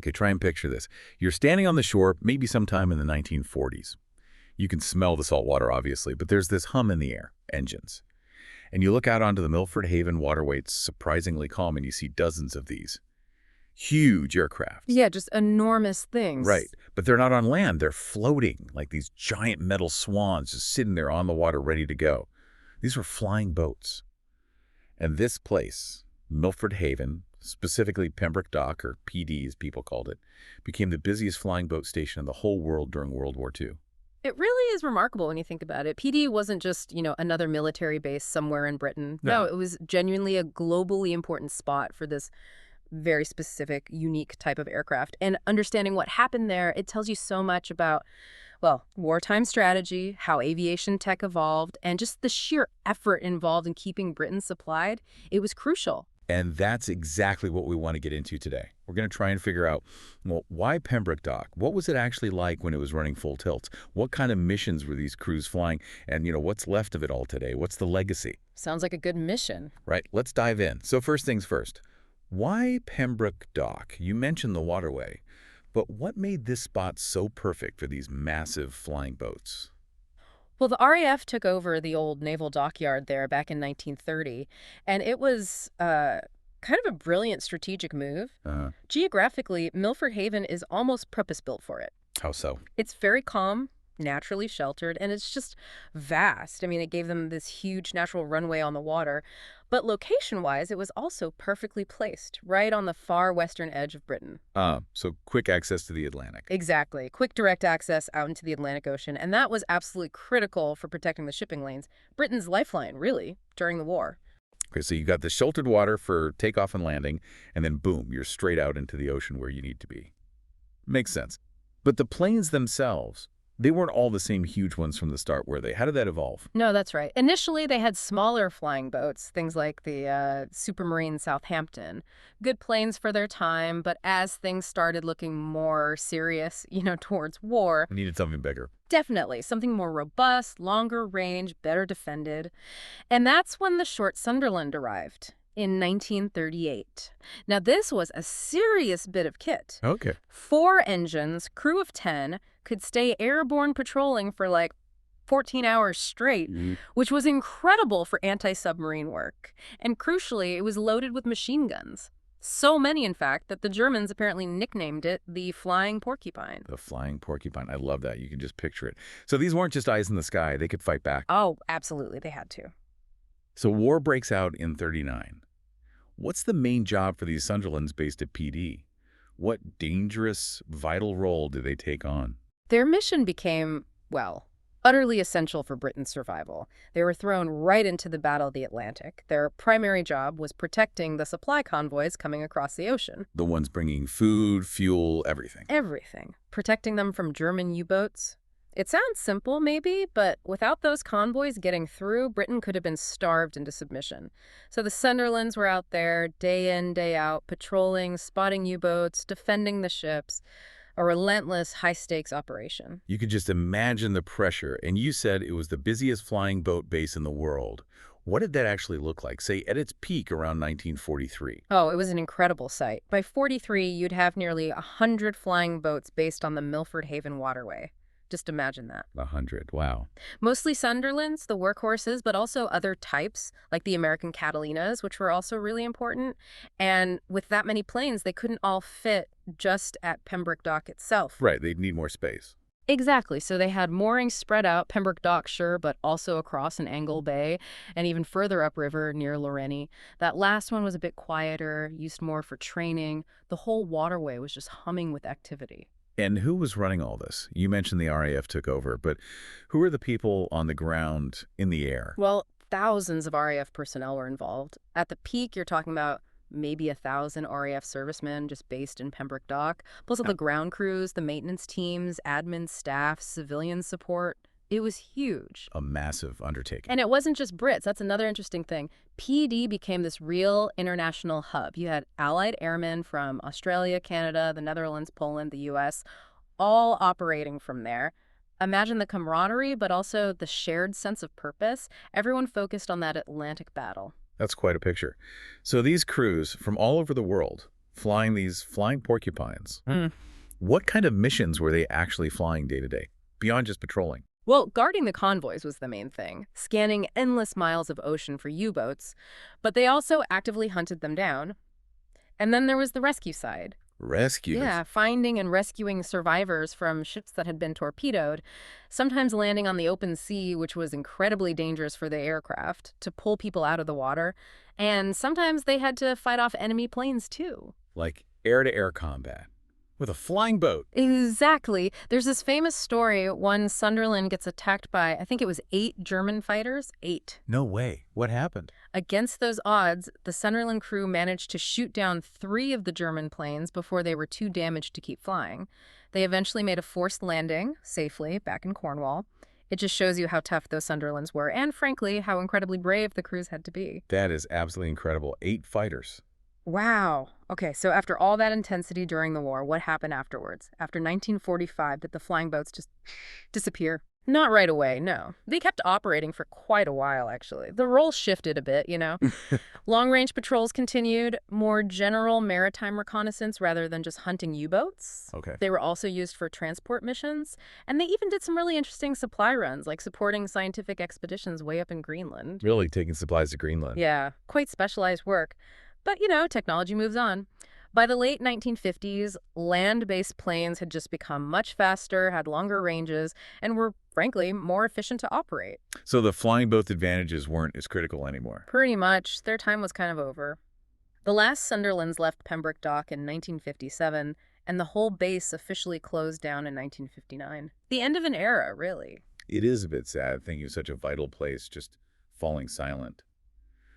Okay, try and picture this. You're standing on the shore, maybe sometime in the 1940s. You can smell the salt water, obviously, but there's this hum in the air, engines. And you look out onto the Milford Haven waterway, it's surprisingly calm, and you see dozens of these huge aircraft. Yeah, just enormous things. Right, but they're not on land. They're floating like these giant metal swans just sitting there on the water ready to go. These were flying boats. And this place, Milford Haven, specifically Pembroke Dock, or PD as people called it, became the busiest flying boat station in the whole world during World War II. It really is remarkable when you think about it. PD wasn't just, another military base somewhere in Britain. No, it was genuinely a globally important spot for this very specific, unique type of aircraft. And understanding what happened there, it tells you so much about, well, wartime strategy, how aviation tech evolved, and just the sheer effort involved in keeping Britain supplied. It was crucial. And that's exactly what we want to get into today. We're going to try and figure out, well, why Pembroke Dock? What was it actually like when it was running full tilt? What kind of missions were these crews flying? And, what's left of it all today? What's the legacy? Sounds like a good mission. Right. Let's dive in. So first things first. Why Pembroke Dock? You mentioned the waterway, but what made this spot so perfect for these massive flying boats? Well, the RAF took over the old naval dockyard there back in 1930, and it was kind of a brilliant strategic move. Geographically, Milford Haven is almost purpose-built for it. How so? It's very calm, naturally sheltered, and it's just vast. I mean, it gave them this huge natural runway on the water. But location-wise, it was also perfectly placed, right on the far western edge of Britain. So quick access to the Atlantic. Exactly. Quick direct access out into the Atlantic Ocean. And that was absolutely critical for protecting the shipping lanes. Britain's lifeline, really, during the war. Okay, so you got the sheltered water for takeoff and landing, and then boom, you're straight out into the ocean where you need to be. Makes sense. But the planes themselves, they weren't all the same huge ones from the start, were they? How did that evolve? No, that's right. Initially, they had smaller flying boats, things like the Supermarine Southampton. Good planes for their time, but as things started looking more serious, towards war... We needed something bigger. Definitely. Something more robust, longer range, better defended. And that's when the short Sunderland arrived. In 1938. Now, this was a serious bit of kit. Okay. 4 engines, crew of 10, could stay airborne patrolling for like 14 hours straight, which was incredible for anti-submarine work. And crucially, it was loaded with machine guns. So many, in fact, that the Germans apparently nicknamed it the Flying Porcupine. The Flying Porcupine. I love that. You can just picture it. So these weren't just eyes in the sky. They could fight back. Oh, absolutely. They had to. So war breaks out in 1939. What's the main job for these Sunderlands based at PD? What dangerous, vital role do they take on? Their mission became, well, utterly essential for Britain's survival. They were thrown right into the Battle of the Atlantic. Their primary job was protecting the supply convoys coming across the ocean. The ones bringing food, fuel, everything. Everything. Protecting them from German U-boats. It sounds simple, maybe, but without those convoys getting through, Britain could have been starved into submission. So the Sunderlands were out there, day in, day out, patrolling, spotting U-boats, defending the ships. A relentless, high-stakes operation. You could just imagine the pressure, and you said it was the busiest flying boat base in the world. What did that actually look like, say, at its peak around 1943? Oh, it was an incredible sight. By 43, you'd have nearly 100 flying boats based on the Milford Haven waterway. Just imagine that. 100, wow. Mostly Sunderlands, the workhorses, but also other types, like the American Catalinas, which were also really important. And with that many planes, they couldn't all fit just at Pembroke Dock itself. Right, they'd need more space. Exactly. So they had moorings spread out, Pembroke Dock, sure, but also across an Angle Bay and even further upriver near Loreni. That last one was a bit quieter, used more for training. The whole waterway was just humming with activity. And who was running all this? You mentioned the RAF took over, but who are the people on the ground in the air? Well, thousands of RAF personnel were involved. At the peak, you're talking about maybe 1,000 RAF servicemen just based in Pembroke Dock, plus all the ground crews, the maintenance teams, admin staff, civilian support. It was huge. A massive undertaking. And it wasn't just Brits. That's another interesting thing. PD became this real international hub. You had Allied airmen from Australia, Canada, the Netherlands, Poland, the U.S., all operating from there. Imagine the camaraderie, but also the shared sense of purpose. Everyone focused on that Atlantic battle. That's quite a picture. So these crews from all over the world, flying these flying porcupines. What kind of missions were they actually flying day to day, beyond just patrolling? Well, guarding the convoys was the main thing, scanning endless miles of ocean for U-boats, but they also actively hunted them down. And then there was the rescue side. Rescues? Yeah, finding and rescuing survivors from ships that had been torpedoed, sometimes landing on the open sea, which was incredibly dangerous for the aircraft, to pull people out of the water. And sometimes they had to fight off enemy planes, too. Like air-to-air combat. With a flying boat. Exactly. There's this famous story when Sunderland gets attacked by, I think it was 8 German fighters. 8. No way. What happened? Against those odds, the Sunderland crew managed to shoot down 3 of the German planes before they were too damaged to keep flying. They eventually made a forced landing, safely, back in Cornwall. It just shows you how tough those Sunderlands were, and frankly, how incredibly brave the crews had to be. That is absolutely incredible. 8 fighters. Wow. Okay, so after all that intensity during the war, what happened afterwards? After 1945, did the flying boats just disappear? Not right away, no. They kept operating for quite a while, actually. The role shifted a bit, you know. Long-range patrols continued, more general maritime reconnaissance rather than just hunting U-boats. Okay. They were also used for transport missions, and they even did some really interesting supply runs, like supporting scientific expeditions way up in Greenland. Really taking supplies to Greenland. Yeah, quite specialized work. But, you know, technology moves on. By the late 1950s, land-based planes had just become much faster, had longer ranges, and were, frankly, more efficient to operate. So the flying boat advantages weren't as critical anymore. Pretty much. Their time was kind of over. The last Sunderlands left Pembroke Dock in 1957, and the whole base officially closed down in 1959. The end of an era, really. It is a bit sad thinking of such a vital place just falling silent.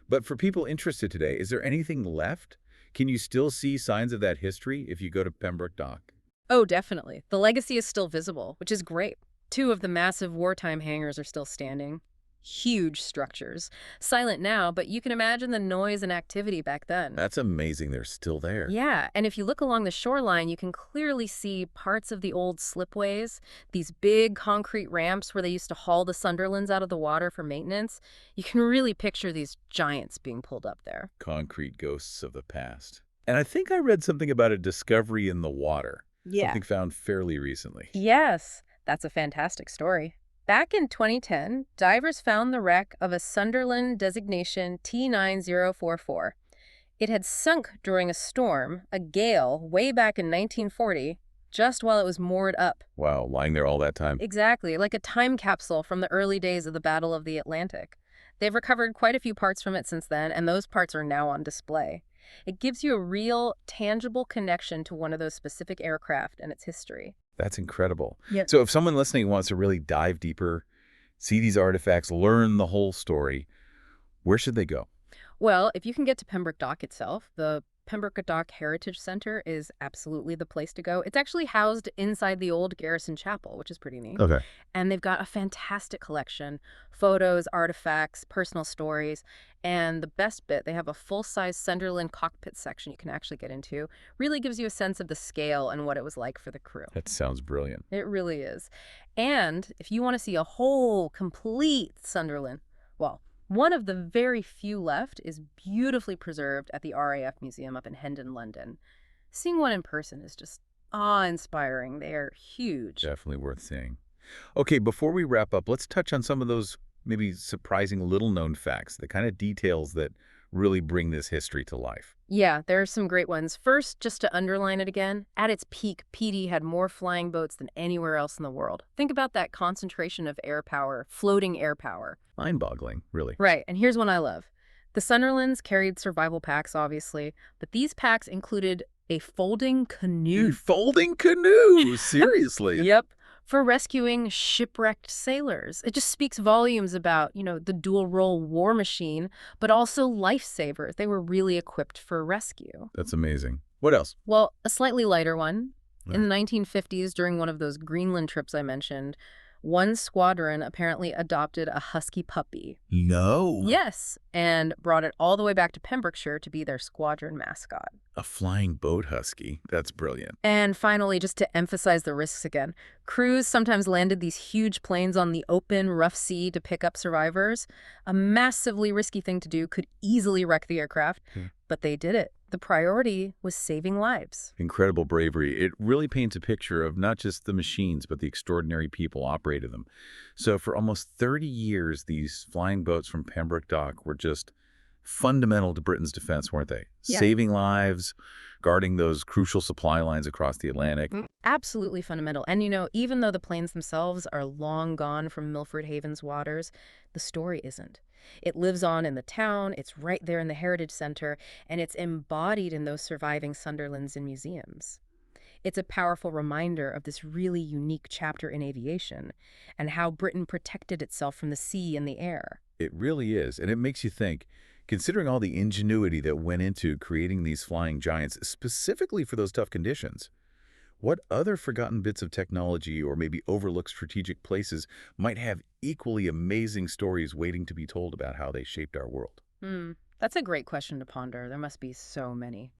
But for people interested today, is there anything left? Can you still see signs of that history if you go to Pembroke Dock? Oh, definitely. The legacy is still visible, which is great. 2 of the massive wartime hangars are still standing. Huge structures. Silent now, but you can imagine the noise and activity back then. That's amazing they're still there. Yeah, and if you look along the shoreline, you can clearly see parts of the old slipways, these big concrete ramps where they used to haul the Sunderlands out of the water for maintenance. You can really picture these giants being pulled up there. Concrete ghosts of the past. And I think I read something about a discovery in the water. Yeah. Something found fairly recently. Yes, that's a fantastic story. Back in 2010, divers found the wreck of a Sunderland designation T9044. It had sunk during a storm, a gale, way back in 1940, just while it was moored up. Wow, lying there all that time. Exactly, like a time capsule from the early days of the Battle of the Atlantic. They've recovered quite a few parts from it since then, and those parts are now on display. It gives you a real, tangible connection to one of those specific aircraft and its history. That's incredible. Yep. So if someone listening wants to really dive deeper, see these artifacts, learn the whole story, where should they go? Well, if you can get to Pembroke Dock itself, the Pembroke Dock Heritage Center is absolutely the place to go. It's actually housed inside the old Garrison Chapel, which is pretty neat. Okay. And they've got a fantastic collection, photos, artifacts, personal stories, and the best bit, they have a full-size Sunderland cockpit section you can actually get into. Really gives you a sense of the scale and what it was like for the crew. That sounds brilliant. It really is. And if you want to see a whole, complete Sunderland, well, one of the very few left is beautifully preserved at the RAF Museum up in Hendon, London. Seeing one in person is just awe-inspiring. They are huge. Definitely worth seeing. Okay, before we wrap up, let's touch on some of those maybe surprising little-known facts, the kind of details that really bring this history to life. Yeah, there are some great ones. First, just to underline it again, at its peak, PD had more flying boats than anywhere else in the world. Think about that concentration of air power, floating air power. Mind-boggling, really. Right, and here's one I love. The Sunderlands carried survival packs, obviously, but these packs included a folding canoe. A folding canoe? Seriously? Yep, for rescuing shipwrecked sailors. It just speaks volumes about, the dual-role war machine, but also lifesavers. They were really equipped for rescue. That's amazing. What else? Well, a slightly lighter one. In the 1950s, during one of those Greenland trips I mentioned, one squadron apparently adopted a husky puppy. No. Yes, and brought it all the way back to Pembrokeshire to be their squadron mascot. A flying boat husky. That's brilliant. And finally, just to emphasize the risks again, crews sometimes landed these huge planes on the open, rough sea to pick up survivors. A massively risky thing to do, could easily wreck the aircraft, but they did it. The priority was saving lives. Incredible bravery. It really paints a picture of not just the machines, but the extraordinary people operating them. So for almost 30 years, these flying boats from Pembroke Dock were just fundamental to Britain's defense, weren't they? Yeah. Saving lives, guarding those crucial supply lines across the Atlantic. Absolutely fundamental. And, even though the planes themselves are long gone from Milford Haven's waters, the story isn't. It lives on in the town, it's right there in the Heritage Center, and it's embodied in those surviving Sunderlands and museums. It's a powerful reminder of this really unique chapter in aviation and how Britain protected itself from the sea and the air. It really is. And it makes you think, considering all the ingenuity that went into creating these flying giants, specifically for those tough conditions, what other forgotten bits of technology or maybe overlooked strategic places might have equally amazing stories waiting to be told about how they shaped our world? That's a great question to ponder. There must be so many.